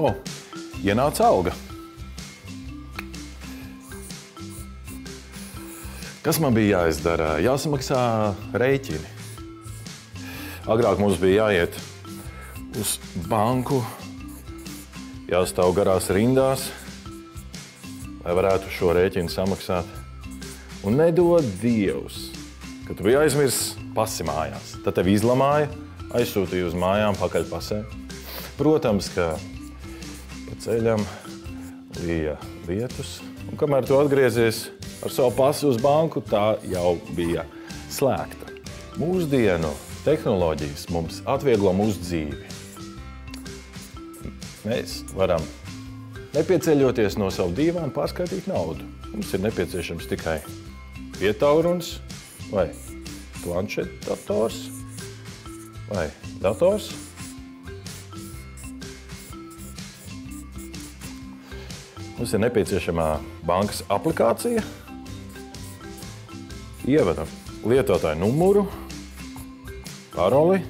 O, ienāca alga. Kas man bija jāizdara? Jāsamaksā rēķini. Agrāk mums bija jāiet uz banku, jāstāv garās rindās, lai varētu šo rēķinu samaksāt. Un nedod Dievs, ka tu biji aizmirsis pasi mājās. Tad tevi izlamāja, aizsūtīja uz mājām pakaļ pasē. Protams, ka pa ceļam lija lietus, un kamēr tu atgriezies ar savu pasi uz banku, tā jau bija slēgta. Mūsdienu tehnoloģijas mums atvieglo mūsu dzīvi. Mēs varam nepieceļoties no savu dīvānu pārskaitīt naudu. Mums ir nepieciešams tikai vietaurunis vai planšetdators vai dators. Mums ir nepieciešamā bankas aplikācija. Ievedam lietotāju numuru, paroli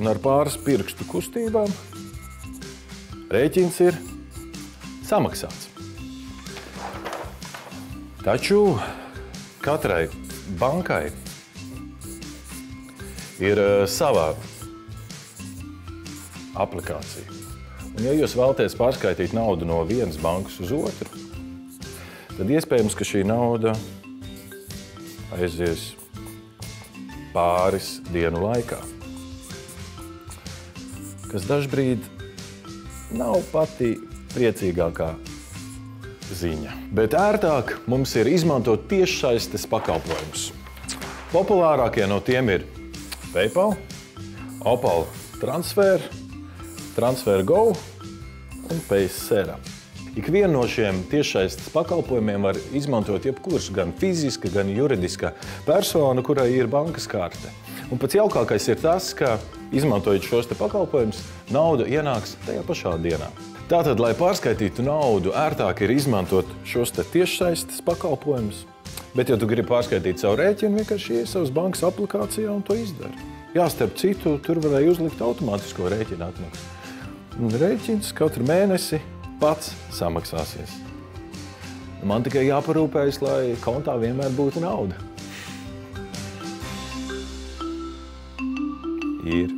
un ar pāris pirkstu kustībām rēķins ir samaksāts. Taču katrai bankai ir sava aplikācija. Un ja jūs vēlaties pārskaitīt naudu no vienas bankas uz otru, tad iespējams, ka šī nauda aizies pāris dienu laikā. Kas dažbrīd nav pati priecīgākā ziņa. Bet ērtāk mums ir izmantot tiešsaistes pakalpojumus. Populārākie no tiem ir PayPal, Opal Transfer, Transfer Go un Paysera. Ikvienu no šiem tiešsaistes pakalpojumiem var izmantot jebkurš, gan fiziska, gan juridiska persona, kurai ir bankas karte. Un pats jaukākais ir tas, ka, izmantojot šos te pakalpojumus, nauda ienāks tajā pašā dienā. Tātad, lai pārskaitītu naudu, ērtāk ir izmantot šos te tiešsaistes pakalpojumus. Bet, ja tu gribi pārskaitīt savu rēķinu, vienkārši ies savas bankas aplikācijā un to izdara. Jā, starp citu, tur varēja uzlikt automātisko rēķinu atmaksu. Un rēķins katru mēnesi pats samaksāsies. Man tikai jāparūpējas, lai kontā vienmēr būtu nauda. Ir.